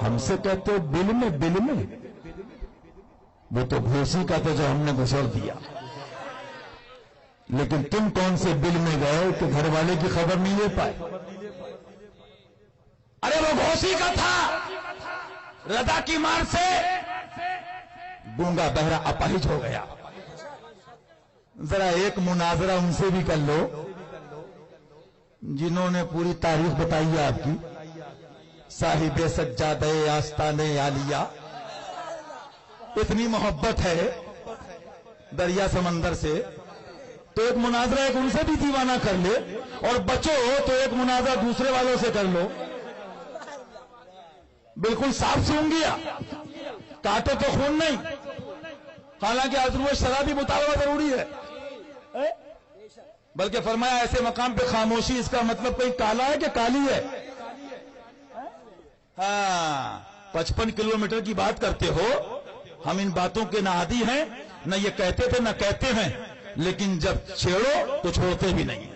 हमसे कहते हो बिल में वो तो घोसी का था जो हमने घुसड़ दिया। लेकिन तुम कौन से बिल में गए कि घर वाले की खबर नहीं ले पाए? अरे वो घोसी का था, रदा की मार से गूंगा बहरा अपाहिज हो गया। जरा एक मुनाजरा उनसे भी कर लो जिन्होंने पूरी तारीख बताई है आपकी। साहिबे सज्जादे आस्ताने आलिया, इतनी मोहब्बत है दरिया समंदर से, तो एक मुनाजरा एक उनसे भी दीवाना कर ले, और बचो तो एक मुनाजरा दूसरे वालों से कर लो। बिल्कुल साफ सूंघ गया, काटो तो खून नहीं। हालांकि अजरूर शराबी मुतालबा जरूरी है, बल्कि फरमाया ऐसे मकाम पे खामोशी इसका मतलब कोई काला है कि काली है। हाँ, 55 किलोमीटर की बात करते हो, हम इन बातों के ना आदी हैं, न ये कहते थे न कहते हैं, लेकिन जब छेड़ो तो छोड़ते भी नहीं,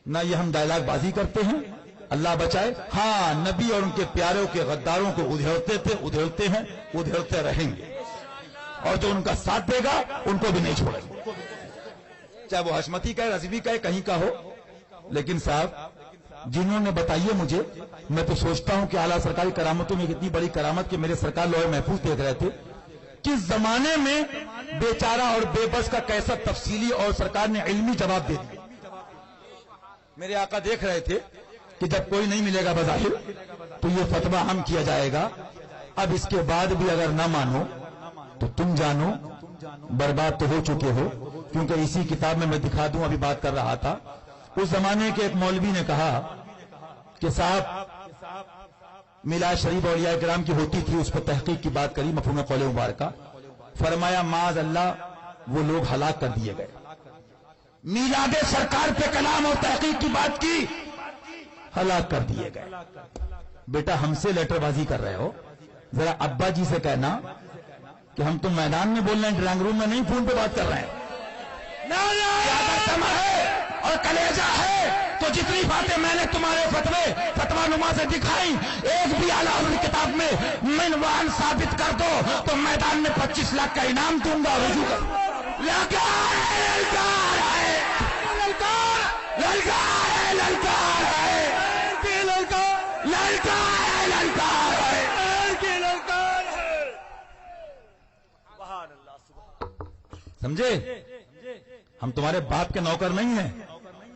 ना ये हम डायलॉग बाजी करते हैं। अल्लाह बचाए। हाँ, नबी और उनके प्यारों के गद्दारों को उधेड़ते थे, उधेड़ते हैं, उधेड़ते रहेंगे, और जो उनका साथ देगा उनको भी नहीं छोड़ेंगे, चाहे वो हशमती का है, रजवी का है, कहीं का हो। लेकिन साहब, जिन्होंने बताइए मुझे, मैं तो सोचता हूं कि आला सरकारी करामतों में कितनी बड़ी करामत कि मेरे सरकार लौह महफूज देख रहे थे, किस जमाने में बेचारा और बेबस का कैसा तफसीली और सरकार ने इल्मी जवाब दे दिया। मेरे आका देख रहे थे कि जब कोई नहीं मिलेगा बज़ाहिर तो ये फतवा हम किया जाएगा। अब इसके बाद भी अगर ना मानो तो तुम जानो बर्बाद तो हो चुके हो, क्योंकि इसी किताब में मैं दिखा दूं, अभी बात कर रहा था। उस जमाने के एक मौलवी ने कहा कि साहब मिलाद शरीफ औलिया किराम की होती थी, उस पर तहकीक की बात करी, मफहूम कौल मुबारका। फरमाया माज अल्लाह वो लोग हलाक कर दिए गए। मिलाद सरकार पे कलाम और तहकीक की बात की, हलाक कर दिए गए। बेटा हमसे लेटरबाजी कर रहे हो, जरा अब्बा जी से कहना कि हम तो मैदान में बोल रहे हैं, ड्राइंग रूम में नहीं, फोन पे बात कर रहे हैं। और कलेजा है तो जितनी बातें मैंने तुम्हारे फतवा नुमा से दिखाई, एक भी आला हज़रत किताब में मिनवान साबित कर दो तो मैदान में 25 लाख का इनाम दूंगा। रुजू कर ललकार है, ललकार है, ललकार है, ललकार है, ललकार है, ललकार है। समझे? हम तुम्हारे बाप के नौकर नहीं हैं।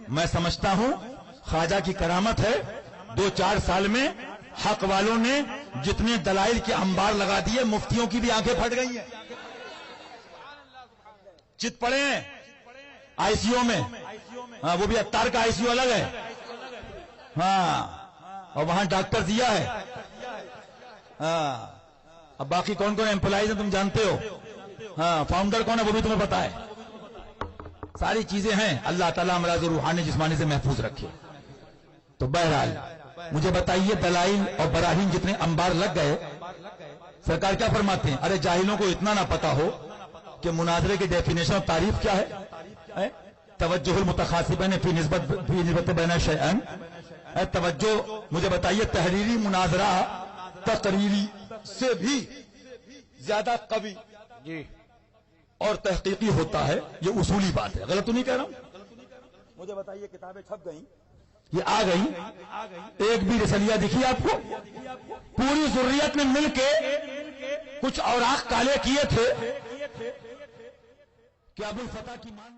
मैं समझता हूं ख्वाजा की करामत है, 2-4 साल में हक वालों ने जितने दलाइल के अंबार लगा दिए, मुफ्तियों की भी आंखें फट गई हैं, चित पड़े हैं आईसीयू में। हाँ, वो भी अत्तार का आईसीयू अलग है। हाँ, और वहां डॉक्टर दिया है। हाँ, अब बाकी कौन कौन एम्प्लॉइज है तुम जानते हो। हाँ, फाउंडर कौन है वो भी तुम्हें पता है। सारी चीजें हैं। अल्लाह ताला अमराज रूहानी जिस्मानी से महफूज रखे। तो बहरहाल मुझे बताइए, दलाइल और बराहीन जितने अंबार लग गए, सरकार क्या फरमाते हैं? अरे जाहिलों को इतना ना पता हो कि मुनाजरे की डेफिनेशन और तारीफ क्या है। तवज्जुहुल मुतखासिबैन फी निस्बत बैन शैअन। तवज्जो, मुझे बताइए, तहरीरी मुनाजरा तकरीरी से भी ज्यादा कवि और तहकीकी होता है। ये उसूली बात है, गलत तो नहीं कह रहा हूं। मुझे बताइए, किताबें छप गई, ये आ गई, एक भी रसलिया दिखी आपको? पूरी जुर्रियत ने मिलके कुछ औराक काले किए थे कि अबुल फता की मान